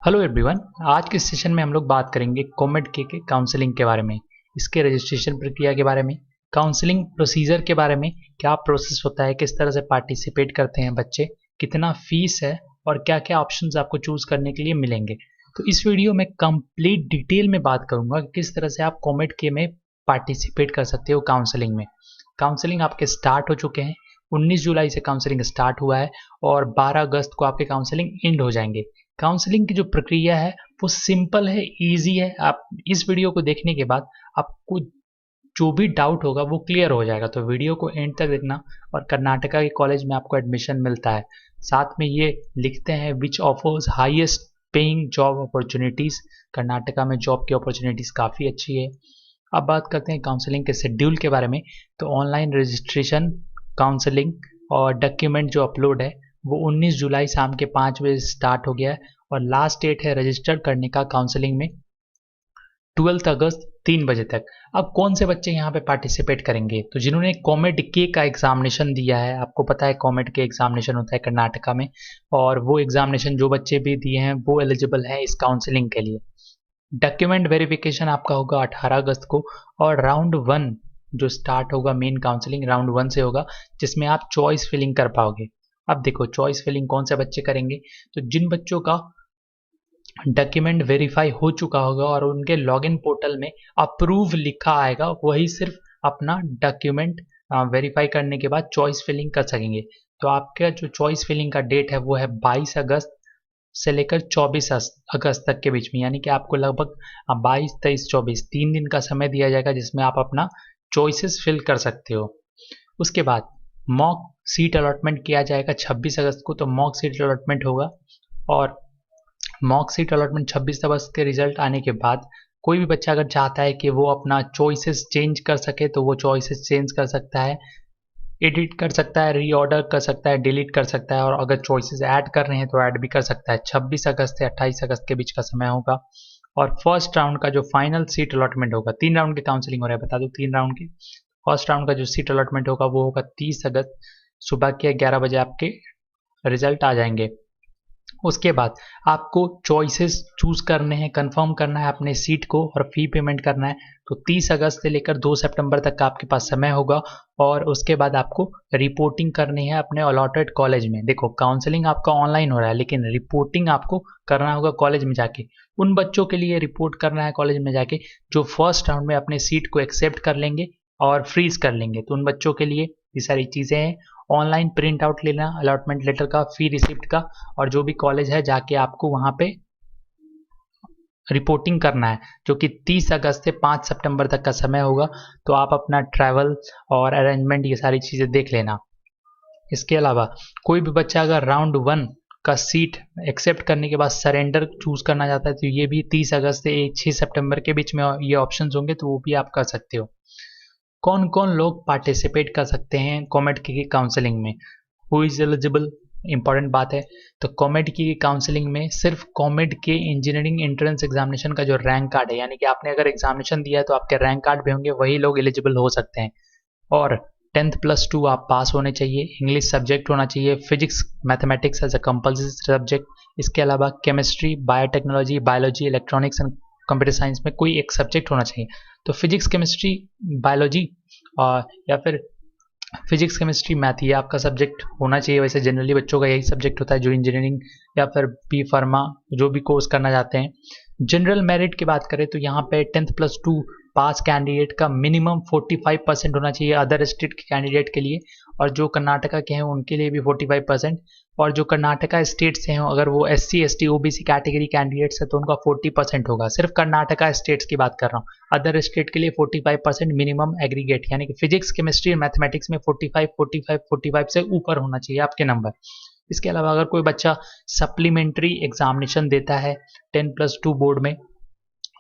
Hello everyone. आज के session में हम लोग बात करेंगे कॉमेड के काउंसलिंग के बारे में, इसके रजिस्ट्रेशन प्रक्रिया के बारे में, काउंसलिंग प्रोसीजर के बारे में, क्या प्रोसेस होता है, किस तरह से पार्टिसिपेट करते हैं बच्चे, कितना फीस है और क्या क्या ऑप्शंस आपको चूज करने के लिए मिलेंगे। तो इस वीडियो में कंप्लीट डिटेल में बात करूंगा कि किस तरह से आप कॉमेड के में पार्टिसिपेट कर सकते हो काउंसलिंग में। काउंसलिंग आपके स्टार्ट हो चुके हैं, 19 जुलाई से काउंसलिंग स्टार्ट हुआ है और 12 अगस्त को आपके काउंसलिंग एंड हो जाएंगे। काउंसलिंग की जो प्रक्रिया है वो सिंपल है, इजी है। आप इस वीडियो को देखने के बाद आपको जो भी डाउट होगा वो क्लियर हो जाएगा, तो वीडियो को एंड तक देखना। और कर्नाटका के कॉलेज में आपको एडमिशन मिलता है, साथ में ये लिखते हैं which offers highest paying job opportunities. Karnataka में जॉब की अपॉर्चुनिटीज़ काफ़ी अच्छी है। अब बात करते हैं काउंसलिंग के शेड्यूल के बारे में। तो ऑनलाइन रजिस्ट्रेशन, काउंसलिंग और डॉक्यूमेंट जो अपलोड है वो 19 जुलाई शाम के 5 बजे स्टार्ट हो गया है और लास्ट डेट है रजिस्टर करने का काउंसलिंग में 12 अगस्त 3 बजे तक। अब कौन से बच्चे यहाँ पे पार्टिसिपेट करेंगे? तो जिन्होंने कॉमेड के का एग्जामिनेशन दिया है, आपको पता है कॉमेड के एग्जामिनेशन होता है कर्नाटका में, और वो एग्जामिनेशन जो बच्चे भी दिए हैं वो एलिजिबल हैं इस काउंसलिंग के लिए। डॉक्यूमेंट वेरिफिकेशन आपका होगा 18 अगस्त को और राउंड 1 जो स्टार्ट होगा, मेन काउंसलिंग राउंड 1 से होगा, जिसमें आप चॉइस फिलिंग कर पाओगे। अब देखो चॉइस फिलिंग कौन से बच्चे करेंगे, तो जिन बच्चों का डॉक्यूमेंट वेरीफाई हो चुका होगा और उनके लॉगिन पोर्टल में अप्रूव लिखा आएगा, वही सिर्फ अपना डॉक्यूमेंट वेरीफाई करने के बाद चॉइस फिलिंग कर सकेंगे। तो आपका जो चॉइस फिलिंग का डेट है वो है 22 अगस्त से लेकर 24 अगस्त तक के बीच में, यानी कि आपको लगभग 22, 23, 24 3 दिन का समय दिया जाएगा जिसमें आप अपना चॉइसेस फिल कर सकते हो। उसके बाद मॉक सीट अलॉटमेंट किया जाएगा 26 अगस्त को, तो मॉक सीट अलॉटमेंट होगा और मॉक सीट अलॉटमेंट 26 अगस्त के रिजल्ट आने के बाद कोई भी बच्चा अगर चाहता है कि वो अपना चॉइसेस चेंज कर सके तो वो चॉइसेस चेंज कर सकता है, एडिट कर सकता है, रीऑर्डर कर सकता है, डिलीट कर सकता है, और अगर चॉइसेस ऐड कर रहे हैं तो ऐड भी कर सकता है। 26 अगस्त से 28 अगस्त के बीच का समय होगा। और फर्स्ट राउंड का जो फाइनल सीट अलॉटमेंट होगा, 3 राउंड की काउंसलिंग हो रहा है, बता दो 3 राउंड की। फर्स्ट राउंड का जो सीट अलॉटमेंट होगा वो होगा 30 अगस्त, सुबह के 11 बजे आपके रिजल्ट आ जाएंगे। उसके बाद आपको चॉइसेस चूज करने हैं, कंफर्म करना है अपने सीट को और फी पेमेंट करना है। तो 30 अगस्त से लेकर 2 सितंबर तक का आपके पास समय होगा और उसके बाद आपको रिपोर्टिंग करनी है अपने अलॉटेड कॉलेज में। देखो काउंसलिंग आपका ऑनलाइन हो रहा है लेकिन रिपोर्टिंग आपको करना होगा कॉलेज में जाके। उन बच्चों के लिए रिपोर्ट करना है कॉलेज में जाके जो फर्स्ट राउंड में अपने सीट को एक्सेप्ट कर लेंगे और फ्रीज कर लेंगे। तो उन बच्चों के लिए ये सारी चीज़ें हैं। ऑनलाइन प्रिंट आउट लेना अलॉटमेंट लेटर का, फी रिसिप्ट का, और जो भी कॉलेज है जाके आपको वहाँ पे रिपोर्टिंग करना है, जो कि 30 अगस्त से 5 सितंबर तक का समय होगा। तो आप अपना ट्रैवल और अरेंजमेंट ये सारी चीज़ें देख लेना। इसके अलावा कोई भी बच्चा अगर राउंड 1 का सीट एक्सेप्ट करने के बाद सरेंडर चूज करना चाहता है तो ये भी 30 अगस्त से 6 सितंबर के बीच में ये ऑप्शंस होंगे, तो वो भी आप कर सकते हो। कौन कौन लोग पार्टिसिपेट कर सकते हैं कॉमेड की काउंसलिंग में, हु इज एलिजिबल, इंपॉर्टेंट बात है। तो कॉमेड की काउंसलिंग में सिर्फ कॉमेड के इंजीनियरिंग एंट्रेंस एग्जामिनेशन का जो रैंक कार्ड है, यानी कि आपने अगर एग्जामिनेशन दिया है तो आपके रैंक कार्ड भी होंगे, वही लोग एलिजिबल हो सकते हैं। और 10+2 आप पास होने चाहिए, इंग्लिश सब्जेक्ट होना चाहिए, physics mathematics as a compulsory subject. इसके अलावा chemistry, biotechnology, biology, electronics and computer science में कोई एक सब्जेक्ट होना चाहिए। तो फिजिक्स, केमिस्ट्री, बायोलॉजी या फिर फिजिक्स, केमिस्ट्री, मैथ, ये आपका सब्जेक्ट होना चाहिए। वैसे जनरली बच्चों का यही सब्जेक्ट होता है जो इंजीनियरिंग या फिर बी फार्मा जो भी कोर्स करना चाहते हैं। जनरल मेरिट की बात करें तो यहाँ पे 10+2 पास कैंडिडेट का मिनिमम 45% होना चाहिए अदर स्टेट के कैंडिडेट के लिए, और जो कर्नाटका के हैं उनके लिए भी 45%। और जो कर्नाटका स्टेट से हैं अगर वो SC ST OBC category candidates है तो उनका 40% होगा। सिर्फ कर्नाटका स्टेट्स की बात कर रहा हूँ, अदर स्टेट के लिए 45% मिनिमम एग्रीगेट, यानी कि फिजिक्स, केमिस्ट्री और मैथमेटिक्स में 45 से ऊपर होना चाहिए आपके नंबर। इसके अलावा अगर कोई बच्चा सप्लीमेंट्री एग्जामिनेशन देता है 10+2 बोर्ड में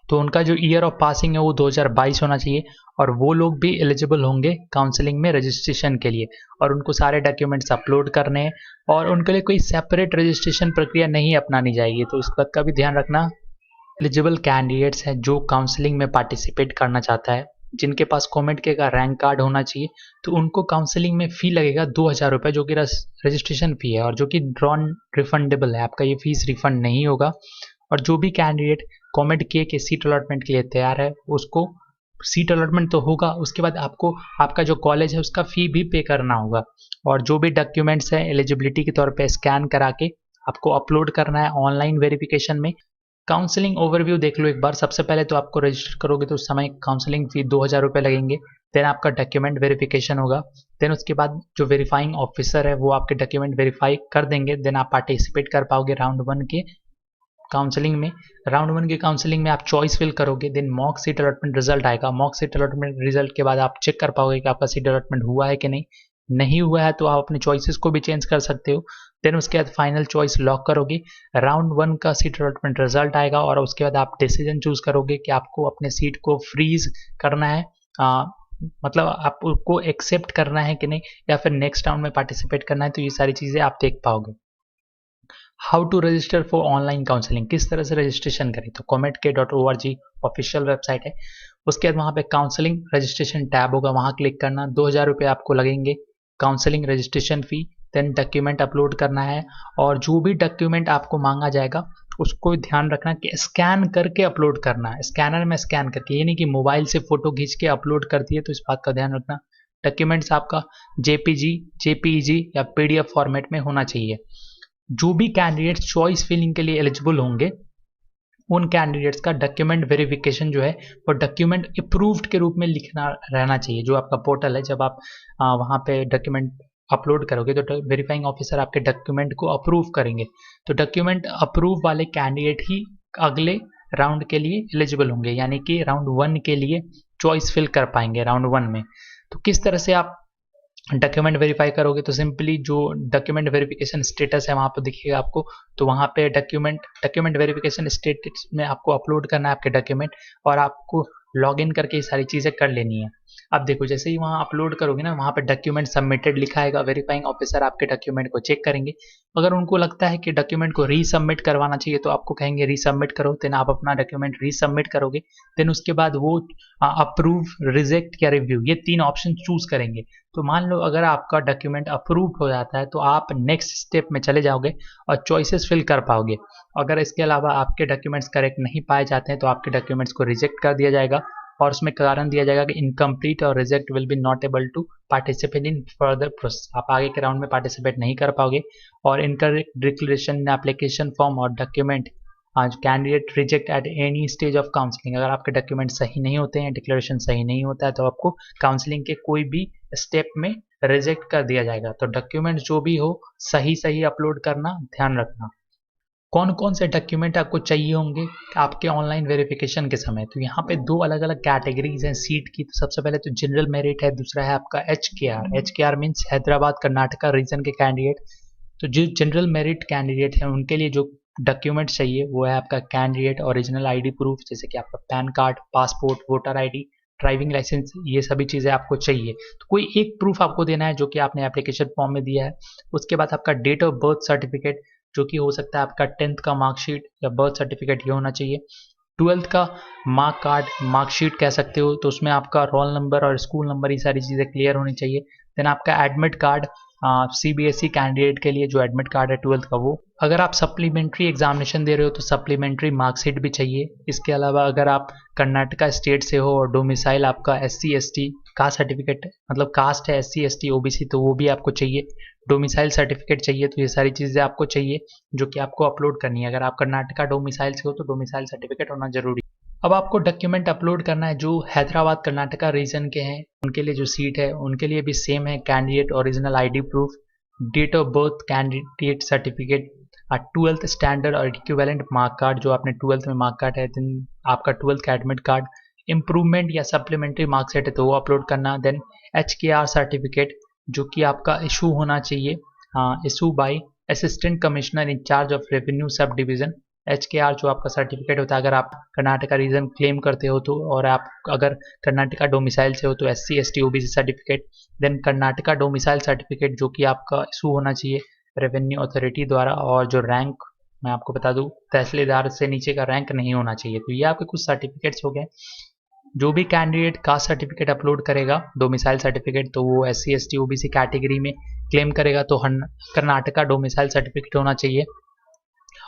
तो उनका जो ईयर ऑफ पासिंग है वो 2022 होना चाहिए, और वो लोग भी एलिजिबल होंगे काउंसलिंग में रजिस्ट्रेशन के लिए। और उनको सारे डॉक्यूमेंट्स अपलोड करने हैं और उनके लिए कोई सेपरेट रजिस्ट्रेशन प्रक्रिया नहीं अपनानी जाएगी। तो इस बात का भी ध्यान रखना। एलिजिबल कैंडिडेट्स हैं जो काउंसलिंग में पार्टिसिपेट करना चाहता है, जिनके पास कॉमेड के का रैंक कार्ड होना चाहिए, तो उनको काउंसलिंग में फ़ी लगेगा 2000 रुपये, जो कि रजिस्ट्रेशन फ़ी है और जो कि नॉन रिफंडेबल है। आपका ये फीस रिफंड नहीं होगा। और जो भी कैंडिडेट कॉमेड के सीट अलॉटमेंट के लिए तैयार है उसको सीट अलॉटमेंट तो होगा, उसके बाद आपको आपका जो कॉलेज है उसका फ़ी भी पे करना होगा। और जो भी डॉक्यूमेंट्स हैं एलिजिबिलिटी के तौर पे स्कैन करा के आपको अपलोड करना है ऑनलाइन वेरिफिकेशन में। काउंसलिंग ओवरव्यू देख लो एक बार। सबसे पहले तो आपको रजिस्टर करोगे तो उस समय काउंसलिंग फ़ी 2000 रुपये लगेंगे। देन आपका डॉक्यूमेंट वेरिफिकेशन होगा। देन उसके बाद जो वेरीफाइंग ऑफिसर है वो आपके डॉक्यूमेंट वेरीफाई कर देंगे। देन आप पार्टिसिपेट कर पाओगे राउंड 1 के काउंसलिंग में। राउंड 1 की काउंसलिंग में आप चॉइस फिल करोगे। Then mock seat allotment result आएगा। मॉक सीट अलॉटमेंट रिजल्ट के बाद आप चेक कर पाओगे कि आपका सीट अलॉटमेंट हुआ है कि नहीं। नहीं हुआ है तो आप अपने चॉइसेस को भी चेंज कर सकते हो। देन उसके बाद फाइनल चॉइस लॉक करोगे। राउंड 1 का सीट अलॉटमेंट रिजल्ट आएगा और उसके बाद आप डिसीजन चूज करोगे कि आपको अपने सीट को फ्रीज करना है, मतलब आपको एक्सेप्ट करना है कि नहीं, या फिर नेक्स्ट राउंड में पार्टिसिपेट करना है। तो ये सारी चीज़ें आप देख पाओगे। How to register for online counselling, किस तरह से रजिस्ट्रेशन करें, तो comet.org ऑफिशियल वेबसाइट है। उसके बाद वहाँ पे काउंसलिंग रजिस्ट्रेशन टैब होगा, वहाँ क्लिक करना। 2000 रुपये आपको लगेंगे counselling registration fee. Then document upload करना है और जो भी डॉक्यूमेंट आपको मांगा जाएगा उसको ध्यान रखना कि स्कैन करके अपलोड करना है। स्कैनर में स्कैन करके, ये नहीं कि मोबाइल से फ़ोटो खींच के अपलोड कर दिए, तो इस बात का ध्यान रखना। डॉक्यूमेंट्स आपका जेपीजी, जेपीईजी या पीडीएफ फॉर्मेट में होना चाहिए। जो भी कैंडिडेट्स चॉइस फिलिंग के लिए एलिजिबल होंगे उन कैंडिडेट्स का डॉक्यूमेंट वेरिफिकेशन जो है वो डॉक्यूमेंट अप्रूव्ड के रूप में लिखना रहना चाहिए। जो आपका पोर्टल है, जब आप वहाँ पे डॉक्यूमेंट अपलोड करोगे तो वेरीफाइंग ऑफिसर आपके डॉक्यूमेंट को अप्रूव करेंगे। तो डॉक्यूमेंट अप्रूव वाले कैंडिडेट ही अगले राउंड के लिए एलिजिबल होंगे, यानी कि राउंड 1 के लिए चॉइस फिल कर पाएंगे राउंड 1 में। तो किस तरह से आप डॉक्यूमेंट वेरीफाई करोगे, तो सिंपली जो डॉक्यूमेंट वेरिफिकेशन स्टेटस है वहाँ पर दिखेगा आपको। तो वहाँ पे डॉक्यूमेंट वेरिफिकेशन स्टेटस में आपको अपलोड करना है आपके डॉक्यूमेंट और आपको लॉगिन करके ये सारी चीज़ें कर लेनी है। अब देखो जैसे ही वहाँ अपलोड करोगे ना, वहाँ पे डॉक्यूमेंट सबमिटेड लिखा आएगा। वेरीफाइंग ऑफिसर आपके डॉक्यूमेंट को चेक करेंगे। अगर उनको लगता है कि डॉक्यूमेंट को रीसबमिट करवाना चाहिए तो आपको कहेंगे रीसबमिट करो। देन आप अपना डॉक्यूमेंट रीसबमिट करोगे। देन उसके बाद वो अप्रूव, रिजेक्ट या रिव्यू, ये 3 ऑप्शन चूज करेंगे। तो मान लो अगर आपका डॉक्यूमेंट अप्रूव हो जाता है तो आप नेक्स्ट स्टेप में चले जाओगे और चॉइसेस फिल कर पाओगे। अगर इसके अलावा आपके डॉक्यूमेंट्स करेक्ट नहीं पाए जाते हैं तो आपके डॉक्यूमेंट्स को रिजेक्ट कर दिया जाएगा और उसमें कारण दिया जाएगा कि इनकम्प्लीट और reject will be not able to participate in further process. आप आगे के राउंड में पार्टिसिपेट नहीं कर पाओगे। और इनकरेक्ट डिक्लेरेशन एप्लीकेशन फॉर्म और डॉक्यूमेंट आज candidate reject at any stage of counselling, अगर आपके डॉक्यूमेंट सही नहीं होते हैं, डिक्लेरेशन सही नहीं होता है, तो आपको काउंसलिंग के कोई भी स्टेप में रिजेक्ट कर दिया जाएगा। तो डॉक्यूमेंट जो भी हो सही सही अपलोड करना ध्यान रखना। कौन कौन से डॉक्यूमेंट आपको चाहिए होंगे आपके ऑनलाइन वेरिफिकेशन के समय, तो यहाँ पे 2 अलग अलग कैटेगरीज हैं सीट की। तो सबसे पहले तो जनरल मेरिट है, दूसरा है आपका HKR। HKR means Hyderabad Karnataka region के कैंडिडेट। तो जो जनरल मेरिट कैंडिडेट हैं उनके लिए जो डॉक्यूमेंट चाहिए वो है आपका कैंडिडेट ओरिजिनल आईडी प्रूफ, जैसे कि आपका PAN card, passport, voter ID, driving licence, ये सभी चीज़ें आपको चाहिए। तो कोई एक प्रूफ आपको देना है जो कि आपने एप्लीकेशन फॉर्म में दिया है। उसके बाद आपका डेट ऑफ बर्थ सर्टिफिकेट, जो कि हो सकता है आपका 10th का मार्कशीट या बर्थ सर्टिफिकेट, ये होना चाहिए। 12th का मार्क कार्ड, मार्कशीट कह सकते हो, तो उसमें आपका रोल नंबर और स्कूल नंबर, ये सारी चीज़ें क्लियर होनी चाहिए। देन आपका एडमिट कार्ड, CBSE कैंडिडेट के लिए जो एडमिट कार्ड है 12th का वो। अगर आप सप्लीमेंट्री एग्जामिनेशन दे रहे हो तो सप्लीमेंट्री मार्कशीट भी चाहिए। इसके अलावा अगर आप कर्नाटका स्टेट से हो और डोमिसाइल आपका SC/ST कास्ट सर्टिफिकेट, मतलब कास्ट है SC/ST OBC, तो वो भी आपको चाहिए। डोमिसाइल सर्टिफिकेट चाहिए। तो ये सारी चीज़ें आपको चाहिए जो कि आपको अपलोड करनी है। अगर आप कर्नाटका डोमिसाइल से हो तो डोमिसाइल सर्टिफिकेट होना जरूरी है। अब आपको डॉक्यूमेंट अपलोड करना है जो हैदराबाद कर्नाटका रीजन के हैं उनके लिए जो सीट है उनके लिए भी सेम है। Candidate original ID proof, date of birth, candidate certificate, 12th standard और इक्विवेलेंट मार्क कार्ड, जो आपने 12th में मार्क कार्ड है, देन आपका 12th का एडमिट कार्ड, इम्प्रूवमेंट या सप्लीमेंट्री मार्कशीट है तो वो अपलोड करना। देन HKR सर्टिफिकेट जो कि आपका इशू होना चाहिए, issue by assistant commissioner in charge of revenue sub division. HKR जो आपका सर्टिफिकेट होता है अगर आप कर्नाटका रीजन क्लेम करते हो तो, और आप अगर कर्नाटका डोमिसाइल से हो तो SC/ST OBC certificate. Then Karnataka domicile certificate जो कि आपका इशू होना चाहिए रेवेन्यू अथॉरिटी द्वारा, और जो रैंक मैं आपको बता दूं तहसीलदार से नीचे का रैंक नहीं होना चाहिए। तो ये आपके कुछ सर्टिफिकेट्स हो गए। जो भी कैंडिडेट कास्ट सर्टिफिकेट अपलोड करेगा डोमिसाइल सर्टिफिकेट तो वो SC/ST OBC कैटेगरी में क्लेम करेगा तो कर्नाटका डोमिसाइल सर्टिफिकेट होना चाहिए।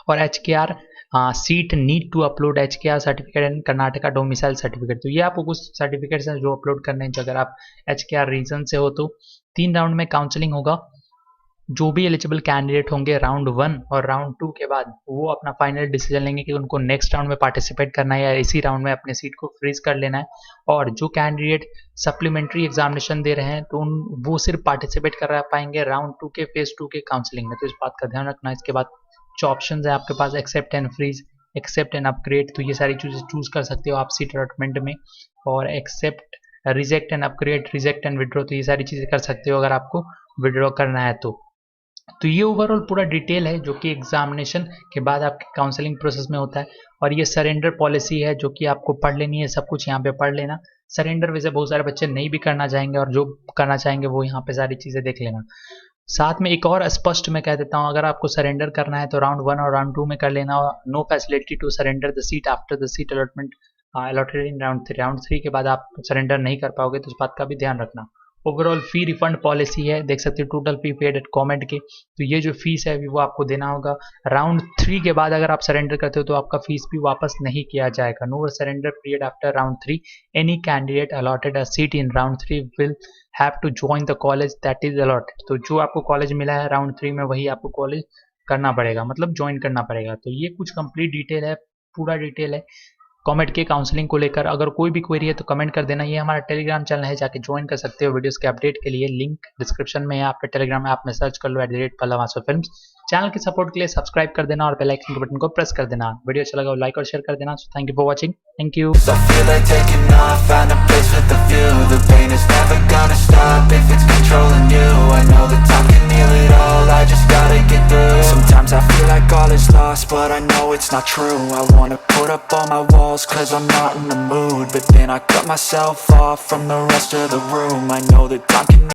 और HKR seat need to upload HKR certificate and Karnataka domicile certificate. तो ये आपको कुछ सर्टिफिकेट्स हैं जो अपलोड करने हैं। अगर आप HKR रीजन से हो तो 3 राउंड में काउंसलिंग होगा। जो भी एलिजिबल कैंडिडेट होंगे राउंड 1 और राउंड 2 के बाद वो अपना फाइनल डिसीजन लेंगे कि उनको नेक्स्ट राउंड में पार्टिसिपेट करना है या इसी राउंड में अपने सीट को फ्रीज कर लेना है। और जो कैंडिडेट सप्लीमेंट्री एग्जामिनेशन दे रहे हैं तो वो सिर्फ पार्टिसिपेट कर पाएंगे राउंड 2 के फेज 2 के काउंसलिंग में। तो इस बात का ध्यान रखना। इसके बाद जो ऑप्शन है आपके पास accept and freeze, accept and upgrade, तो ये सारी चीज़ें चूज कर सकते हो आप सीट अलॉटमेंट में। और accept, reject and upgrade, reject and withdraw, तो ये सारी चीज़ें कर सकते हो अगर आपको विड्रॉ करना है तो ये ओवरऑल पूरा डिटेल है जो कि एग्जामिनेशन के बाद आपके काउंसलिंग प्रोसेस में होता है। और ये सरेंडर पॉलिसी है जो कि आपको पढ़ लेनी है, सब कुछ यहाँ पे पढ़ लेना। सरेंडर वैसे बहुत सारे बच्चे नहीं भी करना चाहेंगे और जो करना चाहेंगे वो यहाँ पे सारी चीज़ें देख लेना। साथ में एक और स्पष्ट मैं कह देता हूँ, अगर आपको सरेंडर करना है तो राउंड 1 और राउंड 2 में कर लेना। No facility to surrender the seat after the seat allotment allotted in round 3। Round 3 के बाद आप सरेंडर नहीं कर पाओगे, तो उस बात का भी ध्यान रखना। ओवरऑल फी रिफंड पॉलिसी है, देख सकते हो total fee paid at comment के। तो ये जो फीस है वो आपको देना होगा। राउंड 3 के बाद अगर आप सरेंडर करते हो तो आपका फीस भी वापस नहीं किया जाएगा। No surrender period after round 3। Any candidate allotted a seat in round 3 will have to join the college that is allotted. तो जो आपको कॉलेज मिला है राउंड 3 में वही आपको कॉलेज करना पड़ेगा, मतलब ज्वाइन करना पड़ेगा। तो ये कुछ कंप्लीट डिटेल है, पूरा डिटेल है कॉमेंट के काउंसलिंग को लेकर। अगर कोई भी क्वेरी है तो कमेंट कर देना। ये हमारा टेलीग्राम चैनल है, जाके ज्वाइन कर सकते हो वीडियोस के अपडेट के लिए। लिंक डिस्क्रिप्शन में है, आपके टेलीग्राम ऐप में सर्च कर लो @पल्लव चैनल के सपोर्ट के लिए सब्सक्राइब कर देना और बेल आइकन के बटन को प्रेस कर देना। वीडियो अच्छा लगा लाइक और शेयर कर देना। Thank you for watching. Thank you. Sometimes I feel like all is lost, but I know it's not true. I wanna put up all my walls, cause I'm not in the mood. But then I cut myself off from the rest of the room. I know that time can